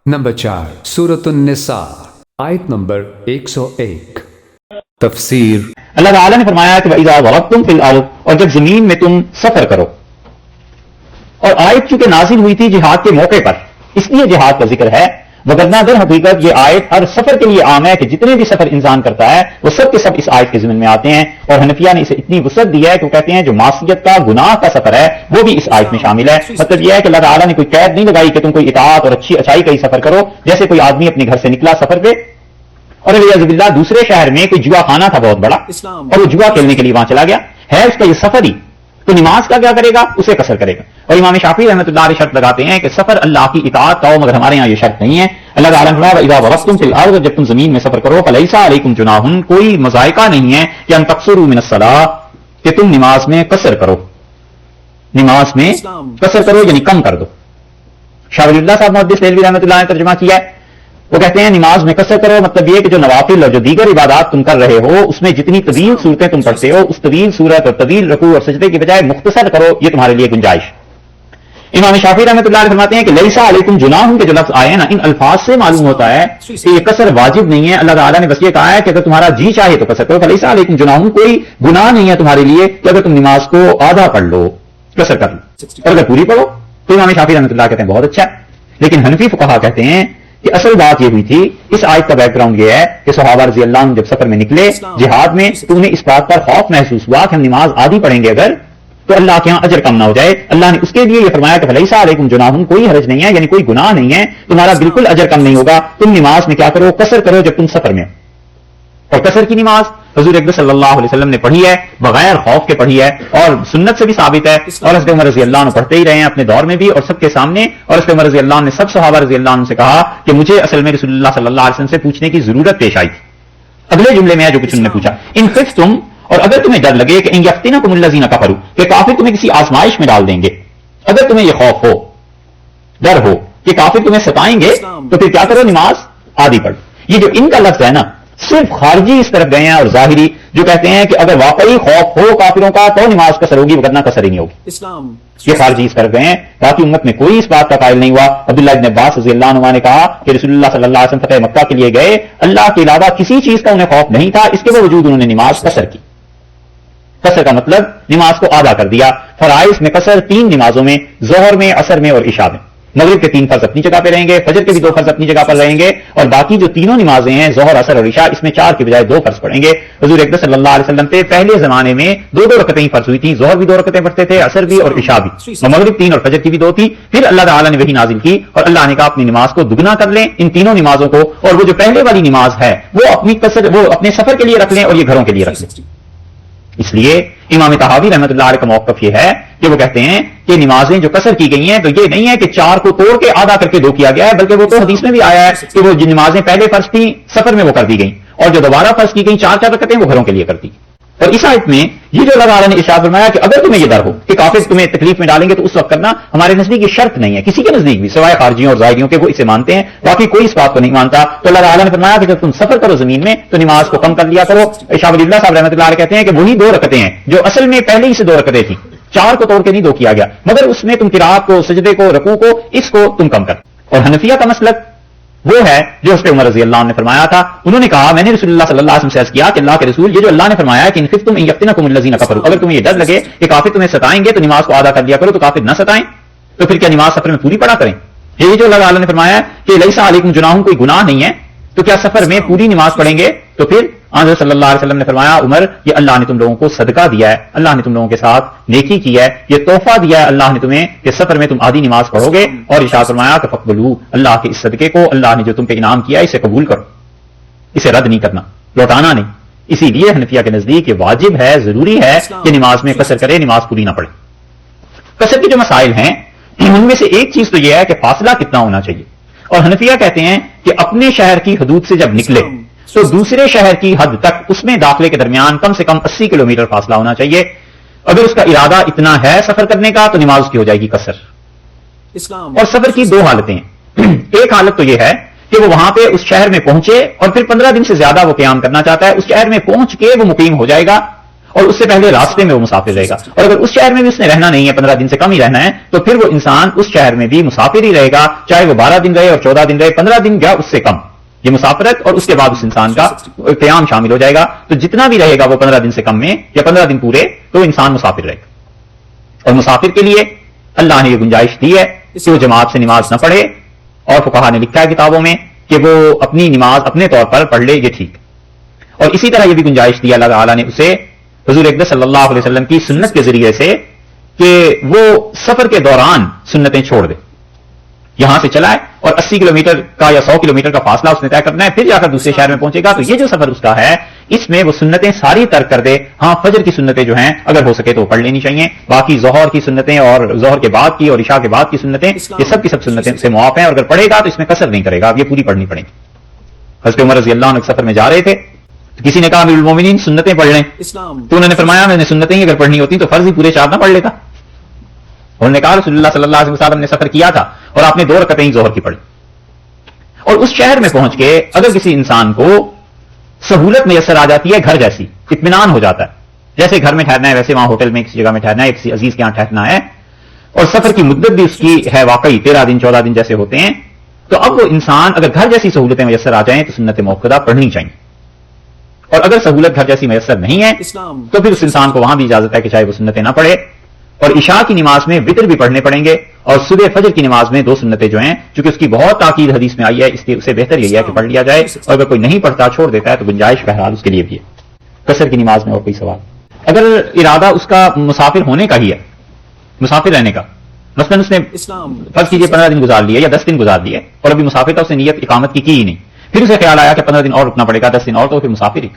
Number 4 سورۃ النساء آیت نمبر 101 تفسیر۔ اللہ تعالیٰ نے فرمایا کہ وَإِذَا ضَرَبْتُمْ فِي الْأَرْضِ، اور جب زمین میں تم سفر کرو، اور آیت چونکہ نازل ہوئی تھی جہاد کے موقع پر، اس لیے جہاد کا ذکر ہے، وگرنہ در حقیقت یہ آیت ہر سفر کے لیے عام ہے کہ جتنے بھی سفر انسان کرتا ہے وہ سب کے سب اس آیت کے ضمن میں آتے ہیں، اور حنفیہ نے اسے اتنی وسعت دی ہے کہ وہ کہتے ہیں جو معصیت کا گناہ کا سفر ہے وہ بھی اس آیت میں شامل ہے۔ مطلب یہ ہے کہ اللہ تعالیٰ نے کوئی قید نہیں لگائی کہ تم کوئی اطاعت اور اچھائی کا ہی سفر کرو، جیسے کوئی آدمی اپنے گھر سے نکلا سفر پہ اور علیہ باللہ دوسرے شہر میں کوئی جوا خانہ تھا بہت بڑا اور وہ جوا کھیلنے کے لیے وہاں چلا گیا ہے، اس کا یہ سفر ہی تو نماز کا کیا کرے گا؟ اسے قصر کرے گا۔ اور امام شافعی رحمۃ اللہ علیہ شرط لگاتے ہیں کہ سفر اللہ کی اطاعت کا ہو، مگر ہمارے یہاں یہ شرط نہیں ہے۔ اللہ تعالیٰ نے فرمایا اذا ضربتم فی الارض، جب تم زمین میں سفر کرو، فلیس علیکم جناح، کوئی مذائقہ نہیں ہے کہ ان تقصروا من الصلاۃ، کہ تم نماز میں قصر کرو، نماز میں قصر کرو یعنی کم کر دو۔ شاہ ولی اللہ صاحب محدث دہلوی رحمۃ اللہ نے ترجمہ کیا ہے، وہ کہتے ہیں نماز میں قصر کرو مطلب یہ کہ جو نوافل اور جو دیگر عبادات تم کر رہے ہو اس میں جتنی طویل صورتیں تم پڑھتے ہو اس طویل صورت اور طویل رکوع اور سجدے کی بجائے مختصر کرو، یہ تمہارے لیے گنجائش۔ امام شافعی رحمۃ اللہ علیہ فرماتے ہیں کہ لیسا علیکم جناح کے جو لفظ آئے ہیں نا، ان الفاظ سے معلوم ہوتا ہے کہ یہ قصر واجب نہیں ہے۔ اللہ تعالیٰ نے بس یہ کہا ہے کہ اگر تمہارا جی چاہے تو قصر کرو، فلیسا علیکم جناح، کوئی گناہ نہیں ہے تمہارے لیے کہ اگر تم نماز کو آدھا پڑھ لو، قصر کر لو، اور اگر پوری پڑھو تو امام شافعی رحمۃ اللہ کہتے ہیں بہت اچھا ہے۔ لیکن حنفی فقہا کہتے ہیں کہ اصل بات یہ ہوئی تھی، اس آیت کا بیک گراؤنڈ یہ ہے کہ صحابہ رضی اللہ عنہ جب سفر میں نکلے جہاد میں تو انہیں اس بات پر خوف محسوس ہوا کہ ہم نماز آدھی پڑھیں گے اگر تو اللہ کے ہاں اجر کم نہ ہو جائے۔ اللہ نے اس کے لیے یہ فرمایا کہ فلیسا علیکم جناح، کوئی حرج نہیں ہے یعنی کوئی گناہ نہیں ہے، تمہارا بالکل اجر کم نہیں ہوگا، تم نماز میں کیا کرو؟ قصر کرو جب تم سفر میں۔ اور قصر کی نماز حضور اکرم صلی اللہ علیہ وسلم نے پڑھی ہے، بغیر خوف کے پڑھی ہے، اور سنت سے بھی ثابت ہے، اور حضرت عمر رضی اللہ عنہ پڑھتے ہی رہے ہیں اپنے دور میں بھی اور سب کے سامنے۔ اور حضرت عمر رضی اللہ عنہ نے سب صحابہ رضی اللہ عنہ سے کہا کہ مجھے اصل میں رسول اللہ صلی اللہ علیہ وسلم سے پوچھنے کی ضرورت پیش آئی تھی۔ اگلے جملے میں جو کچھ انہوں نے پوچھا، ان خفتم، اور اگر تمہیں ڈر لگے کہ ان یفتنکم الذین کفروا، کہ کافر تمہیں کسی آزمائش میں ڈال دیں گے، اگر تمہیں یہ خوف ہو، ڈر ہو کہ کافر تمہیں ستائیں گے تو پھر کیا کرو؟ نماز آدھی پڑھ۔ یہ جو ان کا لفظ ہے نا، صرف خارجی اس طرف گئے ہیں اور ظاہری جو کہتے ہیں کہ اگر واقعی خوف ہو کافروں کا تو نماز قصر ہوگی، وگرنہ قصر ہی نہیں ہوگی۔ یہ خارجی اس طرف گئے ہیں، باقی امت میں کوئی اس بات کا قائل نہیں ہوا۔ عبداللہ ابن عباس رضی اللہ عنہ نے کہا کہ رسول اللہ صلی اللہ علیہ وسلم فتح مکہ کے لیے گئے، اللہ کے علاوہ کسی چیز کا انہیں خوف نہیں تھا، اس کے باوجود انہوں نے نماز قصر کی۔ قصر کا مطلب نماز کو آدھا کر دیا۔ فرائض میں قصر 3 نمازوں میں، ظہر میں، عصر میں اور عشاء میں۔ مغرب کے 3 فرض اپنی جگہ پہ رہیں گے، فجر کے بھی 2 فرض اپنی جگہ پر رہیں گے، اور باقی جو تینوں نمازیں ہیں ظہر، عصر اور عشاء، اس میں 4 کی بجائے 2 فرض پڑھیں گے۔ حضور اکرم صلی اللہ علیہ وسلم پہ پہلے زمانے میں 2 رکعتیں ہی فرض ہوئی تھیں، ظہر بھی 2 رکعتیں پڑھتے تھے، عصر بھی اور عشاء بھی، اور مغرب 3 اور فجر کی بھی 2 تھی۔ پھر اللہ تعالیٰ نے وہی نازل کی اور اللہ نے کہا اپنی نماز کو دگنا کر لیں، ان تینوں نمازوں کو، اور وہ جو پہلے والی نماز ہے وہ اپنے سفر کے لیے رکھ لیں اور یہ گھروں کے لیے رکھ لیں۔ اس لیے امام طحاوی رحمۃ اللہ علیہ کا موقف یہ ہے کہ وہ کہتے ہیں کہ نمازیں جو قصر کی گئی ہیں تو یہ نہیں ہے کہ 4 کو توڑ کے آدھا کر کے 2 کیا گیا ہے، بلکہ وہ تو حدیث میں بھی آیا ہے کہ وہ جن نمازیں پہلے فرض تھیں سفر میں وہ کر دی گئیں، اور جو دوبارہ فرض کی گئیں 4 رکعتیں وہ گھروں کے لیے کر دی۔ اور اس آیت میں یہ جو اللہ تعالیٰ نے ارشاد فرمایا کہ اگر تمہیں یہ ڈر ہو کہ کافر تمہیں تکلیف میں ڈالیں گے تو اس وقت کرنا، ہمارے نزدیک یہ شرط نہیں ہے، کسی کے نزدیک بھی سوائے خارجیوں اور ظاہریوں کے، وہ اسے مانتے ہیں، باقی کوئی اس بات کو نہیں مانتا۔ تو اللہ تعالیٰ نے فرمایا کہ جب تم سفر کرو زمین میں تو نماز کو کم کر لیا کرو۔ شاہ ولی اللہ صاحب رحمۃ اللہ علیہ کہتے ہیں کہ وہی 2 رکعتیں ہیں جو اصل میں پہلے ہی سے 2 رکعتیں تھیں، 4 کو توڑ کے نہیں 2 کیا گیا، مگر اس میں تم قرات کو، سجدے کو، رکوع کو، اس کو تم کم کر۔ اور حنفیہ کا مسلک وہ ہے جو حضرت عمر رضی اللہ عنہ نے فرمایا تھا، انہوں نے کہا میں نے رسول اللہ صلی اللہ علیہ وسلم سے عرض کیا کہ اللہ کے رسول، یہ جو اللہ نے فرمایا ہے کہ ان خفتم ان یفتنکم الذین کفروا، اگر تمہیں یہ ڈر لگے کہ کافر تمہیں ستائیں گے تو نماز کو آدھا کر دیا کرو، تو کافر نہ ستائیں تو پھر کیا نماز سفر میں پوری پڑھا کریں؟ یہ جو اللہ تعالیٰ نے فرمایا کہ لیسا علیکم جناح، کوئی گناہ نہیں ہے، تو کیا سفر میں پوری نماز پڑھیں گے؟ تو پھر حضرت صلی اللہ علیہ وسلم نے فرمایا عمر، یہ اللہ نے تم لوگوں کو صدقہ دیا ہے، اللہ نے تم لوگوں کے ساتھ نیکی کی ہے، یہ تحفہ دیا ہے اللہ نے تمہیں کہ سفر میں تم آدھی نماز پڑھو گے، اور ارشاد فرمایا کہ فقبلوا، اللہ کے اس صدقے کو، اللہ نے جو تم پہ انعام کیا اسے قبول کرو، اسے رد نہیں کرنا، لوٹانا نہیں۔ اسی لیے حنفیہ کے نزدیک یہ واجب ہے، ضروری ہے کہ نماز میں قصر کرے، نماز پوری نہ پڑھے۔ قصر کے جو مسائل ہیں ان میں سے ایک چیز تو یہ ہے کہ فاصلہ کتنا ہونا چاہیے، اور حنفیہ کہتے ہیں کہ اپنے شہر کی حدود سے جب نکلے تو دوسرے شہر کی حد تک اس میں داخلے کے درمیان کم سے کم 80 کلومیٹر فاصلہ ہونا چاہیے۔ اگر اس کا ارادہ اتنا ہے سفر کرنے کا تو نماز کی ہو جائے گی قصر۔ اور سفر کی 2 حالتیں ہیں، ایک حالت تو یہ ہے کہ وہ وہاں پہ اس شہر میں پہنچے اور پھر 15 دن سے زیادہ وہ قیام کرنا چاہتا ہے، اس شہر میں پہنچ کے وہ مقیم ہو جائے گا، اور اس سے پہلے راستے میں وہ مسافر رہے گا. اور اگر اس شہر میں بھی اس نے رہنا نہیں ہے, 15 دن سے کم ہی رہنا ہے, تو پھر وہ انسان اس شہر میں بھی مسافر ہی رہے گا, چاہے وہ 12 دن رہے اور 14 دن رہے, 15 دن یا اس سے کم. یہ مسافرت اور اس کے بعد اس انسان کا قیام شامل ہو جائے گا. تو جتنا بھی رہے گا وہ 15 دن سے کم میں یا 15 دن پورے, تو انسان مسافر رہے گا. اور مسافر کے لیے اللہ نے یہ گنجائش دی ہے کہ وہ جماعت سے نماز نہ پڑھے, اور فقہا نے لکھا ہے کتابوں میں کہ وہ اپنی نماز اپنے طور پر پڑھ لے, یہ ٹھیک. اور اسی طرح یہ بھی گنجائش دی اللہ تعالیٰ نے اسے حضور اقدس صلی اللہ علیہ وسلم کی سنت کے ذریعے سے کہ وہ سفر کے دوران سنتیں چھوڑ دے. یہاں سے چلا ہے اور 80 کلومیٹر کا یا 100 کلومیٹر کا فاصلہ اس نے طے کرنا ہے, پھر جا کر دوسرے شہر میں پہنچے گا, تو یہ جو سفر اس کا ہے اس میں وہ سنتیں ساری ترک کر دے. ہاں فجر کی سنتیں جو ہیں اگر ہو سکے تو پڑھ لینی چاہیے, باقی ظہر کی سنتیں اور ظہر کے بعد کی اور عشاء کے بعد کی سنتیں یہ سب کی سب سنتیں سے معاف ہیں, اور اگر پڑھے گا تو اس میں کثر نہیں کرے گا, اب یہ پوری پڑھنی پڑے گی. حضرت عمر رضی اللہ عنہ سفر میں جا رہے تھے, تو کسی نے کہا امیر المومنین سنتیں پڑھ لیں, تو انہوں نے فرمایا میں نے سنتیں ہی اگر پڑھنی ہوتی تو فرض ہی پورے 4 نہ پڑھ لیتا. انہوں نے کہا رسول اللہ صلی اللہ علیہ وسلم نے سفر کیا تھا اور آپ نے 2 رکعتیں ظہر کی پڑھی. اور اس شہر میں پہنچ کے اگر کسی انسان کو سہولت میسر آ جاتی ہے, گھر جیسی اطمینان ہو جاتا ہے, جیسے گھر میں ٹھہرنا ہے ویسے وہاں ہوٹل میں کسی جگہ میں ٹھہرنا ہے, کسی عزیز کے یہاں ٹھہرنا ہے, اور سفر کی مدت بھی اس کی ہے واقعی 13 دن 14 دن جیسے ہوتے ہیں, تو اب وہ انسان اگر گھر جیسی سہولتیں میسر آ جائیں تو سنت موقدہ پڑھنی چاہیے. اور اگر سہولت گھر جیسی میسر نہیں ہے تو پھر اس انسان کو وہاں بھی اجازت ہے کہ چاہے وہ سنتیں نہ پڑھے. اور عشاء کی نماز میں وتر بھی پڑھنے پڑیں گے, اور صبح فجر کی نماز میں 2 سنتیں جو ہیں, چونکہ اس کی بہت تاکید حدیث میں آئی ہے, اس لیے اسے بہتر یہی ہے کہ پڑھ لیا جائے. اور اگر کوئی نہیں پڑھتا چھوڑ دیتا ہے تو گنجائش بہرحال اس کے لیے بھی ہے. قصر کی نماز میں اور کوئی سوال؟ اگر ارادہ اس کا مسافر ہونے کا ہی ہے, مسافر رہنے کا, مثلاً اس نے فرض کیجیے 15 دن گزار لیے یا 10 دن گزار لیے, اور ابھی مسافر تھا, اس نے نیت اقامت کی ہی نہیں, پھر اسے خیال آیا کہ 15 دن اور رکنا پڑے گا, 10 دن اور, تو پھر مسافر ہی.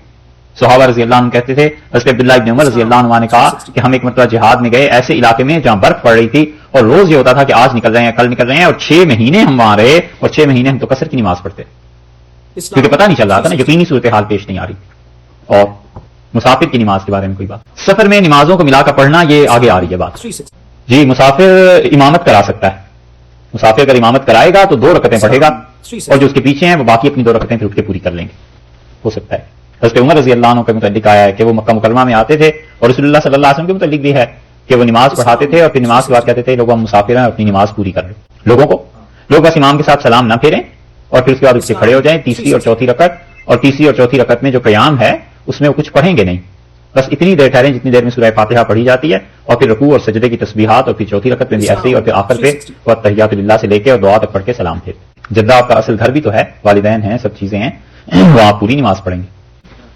صحابہ رضی اللہ عنہ کہتے تھے, حضرت عبداللہ ابن عمر رضی اللہ عنہ نے کہا کہ ہم ایک مرتبہ جہاد میں گئے ایسے علاقے میں جہاں برف پڑ رہی تھی, اور روز یہ ہوتا تھا کہ آج نکل رہے ہیں کل نکل رہے ہیں, اور 6 مہینے ہم وہاں رہے, اور 6 مہینے ہم تو قصر کی نماز پڑھتے, کیونکہ پتہ نہیں چل رہا تھا نا, یقینی صورتحال پیش نہیں آ رہی. اور مسافر کی نماز کے بارے میں کوئی بات؟ سفر میں نمازوں کو ملا کر پڑھنا, یہ آگے آ رہی ہے بات. جی مسافر امامت کرا سکتا ہے, مسافر اگر امامت کرائے گا تو 2 رکعتیں پڑھے گا, اور جو اس کے پیچھے ہیں وہ باقی اپنی 2 رکعتیں پھر اٹھ کے پوری کر لیں گے, ہو سکتا ہے. حضرت عمر رضی اللہ عنہ کے متعلق آیا ہے کہ وہ مکہ مکرمہ میں آتے تھے, اور رسول اللہ صلی اللہ علیہ وسلم کے متعلق بھی ہے کہ وہ نماز پڑھاتے تھے, اور پھر نماز کے بعد کہتے تھے لوگوں ہم مسافر ہیں, اپنی نماز پوری کر لیں. لوگ بس امام کے ساتھ سلام نہ پھیریں, اور پھر اس کے بعد اس سے کھڑے ہو جائیں تیسری اور چوتھی رکعت, اور تیسری اور چوتھی رکعت میں جو قیام ہے اس میں وہ کچھ پڑھیں گے نہیں, بس اتنی دیر ٹھہریں جتنی دیر میں سورہ فاتحہ پڑھی جاتی ہے, اور پھر رکوع اور سجدے کی تسبیحات, اور پھر چوتھی رکعت میں بھی ایسے ہی, اور پھر آخر پہ وہ تحیات للہ سے لے کے اور دعا تک پڑھ کے سلام پھیر. جدہ آپ کا اصل گھر بھی تو ہے, والدین ہیں, سب چیزیں ہیں, وہ آپ پوری نماز پڑھیں گے.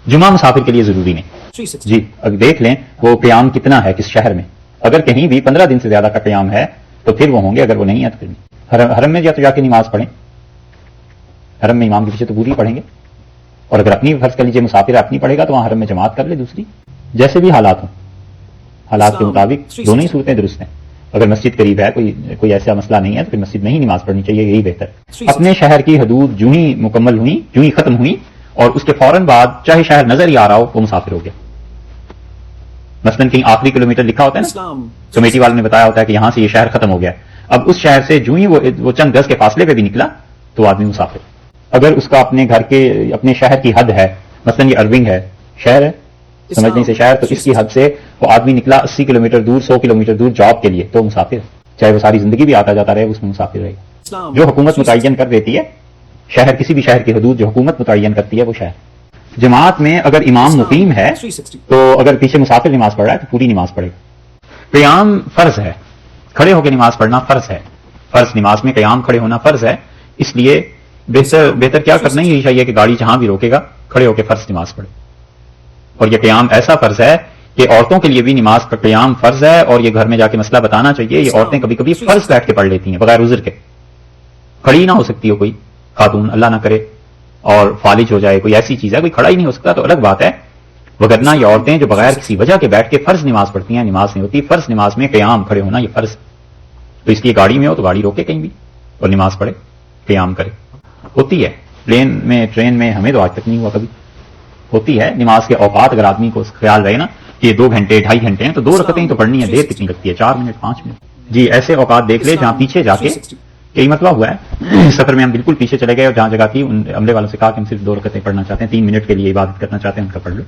جمعہ مسافر کے لیے ضروری نہیں. جی اگر دیکھ لیں وہ قیام کتنا ہے کس شہر میں, اگر کہیں بھی 15 دن سے زیادہ کا قیام ہے تو پھر وہ ہوں گے, اگر وہ نہیں ہے تو پھر حرم میں جا کے نماز پڑھیں, حرم میں امام کے پیچھے تو پوری پڑھیں گے, اور اگر اپنی فرض کر لیجیے مسافر اپنی پڑھے گا تو وہاں حرم میں جماعت کر لے دوسری, جیسے بھی حالات ہوں, حالات کے مطابق دونوں ہی صورتیں درست ہیں. اگر مسجد قریب ہے, کوئی ایسا مسئلہ نہیں ہے, تو پھر مسجد میں ہی نماز پڑھنی چاہیے, یہی بہتر. اپنے شہر کی حدود جو ہی مکمل ہوئی, جو ہی ختم ہوئی, اور اس کے فوراً بعد چاہے شہر نظر ہی آ رہا ہو وہ مسافر ہو گیا. مثلاً کہیں آخری کلومیٹر لکھا ہوتا ہے نا, کمیٹی والے نے بتایا ہوتا ہے کہ یہاں سے یہ شہر ختم ہو گیا, اب اس شہر سے جو ہی وہ چند گز کے فاصلے پہ بھی نکلا تو آدمی مسافر. اگر اس کا اپنے گھر کے اپنے شہر کی حد ہے, مثلاً یہ ارونگ ہے, شہر ہے سمجھنے سے شہر, تو اس کی حد سے وہ آدمی نکلا 80 کلومیٹر دور, 100 کلومیٹر دور جاب کے لیے, تو مسافر, چاہے وہ ساری زندگی بھی آتا جاتا رہے اس میں مسافر رہے گا. جو حکومت متعین کر دیتی ہے شہر, کسی بھی شہر کی حدود جو حکومت متعین کرتی ہے وہ شہر. جماعت میں اگر امام مقیم ہے تو اگر پیچھے مسافر نماز پڑھ رہا ہے تو پوری نماز پڑھے گا. قیام فرض ہے, کھڑے ہو کے نماز پڑھنا فرض ہے, فرض نماز میں قیام کھڑے ہونا فرض ہے, اس لیے بہتر کیا کرنا ہی چاہیے کہ گاڑی جہاں بھی روکے گا کھڑے ہو کے فرض نماز پڑھے. اور یہ قیام ایسا فرض ہے کہ عورتوں کے لیے بھی نماز کا قیام فرض ہے, اور یہ گھر میں جا کے مسئلہ بتانا چاہیے, یہ عورتیں کبھی کبھی فرض بیٹھ کے پڑھ لیتی ہیں بغیر عذر کے, کھڑی نہ ہو سکتی ہو کوئی خاتون, اللہ نہ کرے, اور فالج ہو جائے, کوئی ایسی چیز ہے, کوئی کھڑا ہی نہیں ہو سکتا تو الگ بات ہے, وگرنہ یہ عورتیں جو بغیر کسی وجہ کے بیٹھ کے فرض نماز پڑھتی ہیں نماز نہیں ہوتی. فرض نماز میں قیام کھڑے ہونا یہ فرض, تو اس لیے گاڑی میں ہو تو گاڑی روکے کہیں بھی اور نماز پڑھے, قیام کرے. ہوتی ہے پلین میں, ٹرین میں, ہمیں تو آج تک نہیں ہوا کبھی, ہوتی ہے. نماز کے اوقات اگر آدمی کو خیال رہے نا کہ 2 گھنٹے 2.5 گھنٹے ہیں تو 2 رکعتیں تو پڑھنی ہے, دیر کتنی لگتی ہے, 4 منٹ 5 منٹ. جی ایسے اوقات دیکھ لے جہاں پیچھے جا کے, کئی مرتبہ ہوا ہے سفر میں ہم بالکل پیچھے چلے گئے, اور جہاں جگہ تھی ان عملے والوں سے کہا کہ ہم صرف 2 رکعتیں پڑھنا چاہتے ہیں, 3 منٹ کے لیے عبادت کرنا چاہتے ہیں, ان کا پڑھ لو.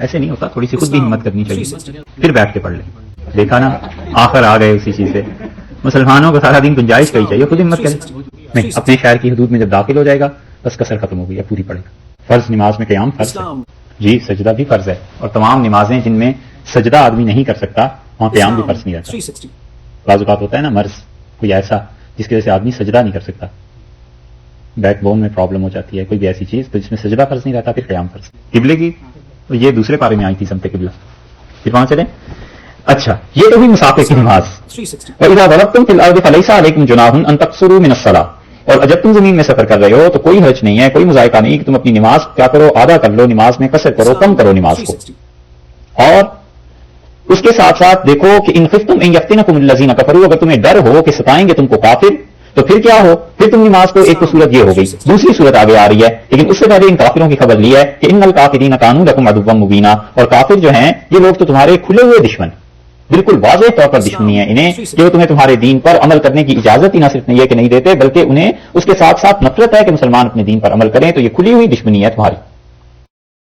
ایسے نہیں ہوتا, تھوڑی سی خود بھی ہمت کرنی چاہیے, پھر بیٹھ کے پڑھ لیں. دیکھا نا, آخر آ گئے اسی چیز سے. مسلمانوں کو سارا دن گنجائش کا ہی چاہیے, خود ہمت کرے. نہیں, اپنے شہر کی حدود میں جب داخل ہو جائے گا بس کسر ختم ہو گئی ہے, پوری پڑے گا. فرض نماز میں قیام فرض ہے جی, سجدہ بھی فرض ہے, اور تمام نمازیں جن میں سجدہ آدمی نہیں کر سکتا وہاں قیام بھی فرض نہیں رہتا. بعض اوقات ہوتا ہے نا مرض کوئی ایسا جس کی وجہ سے آدمی سجدہ نہیں کر سکتا, بیک بون میں پرابلم ہو جاتی ہے, کوئی بھی ایسی چیز, تو جس میں سجدہ فرض نہیں رہتا پھر قیام فرض. قبلے کی یہ دوسرے پارے میں آئی تھی سمت قبلہ, پھر وہاں چلیں. اچھا, یہ تو ہوئی مسافر کی نماز. وَإِذَا ضَرَبْتُمْ فِي الْأَرْضِ فَلَيْسَ عَلَيْكُمْ جُنَاحٌ أَن تَقْصُرُوا مِنَ الصَّلَاةِ, اور جب تم زمین میں سفر کر رہے ہو تو کوئی حرج نہیں ہے, کوئی مذائقہ نہیں کہ تم اپنی نماز کیا کرو, آدھا کر لو, نماز میں قصر کرو, کم کرو نماز کو. اور اس کے ساتھ ساتھ دیکھو کہ ان خفتم ان یفتنکم الذین کفروا, اگر تمہیں ڈر ہو کہ ستائیں گے تم کو کافر, تو پھر کیا ہو, پھر تم نماز کو, ایک تو صورت یہ ہو گئی, دوسری صورت آگے آ رہی ہے, لیکن اس سے پہلے ان کافروں کی خبر لی ہے کہ ان الکافرین کانوا لکم عدوا مبینا, اور کافر جو ہیں یہ لوگ تو تمہارے کھلے ہوئے دشمن, بالکل واضح طور پر دشمنی ہے انہیں, کہ وہ تمہیں تمہارے دین پر عمل کرنے کی اجازت ہی نہ صرف نہیں ہے کہ نہیں دیتے, بلکہ انہیں اس کے ساتھ ساتھ نفرت ہے کہ مسلمان اپنے دین پر عمل کریں, تو یہ کھلی ہوئی دشمنی ہے تمہاری.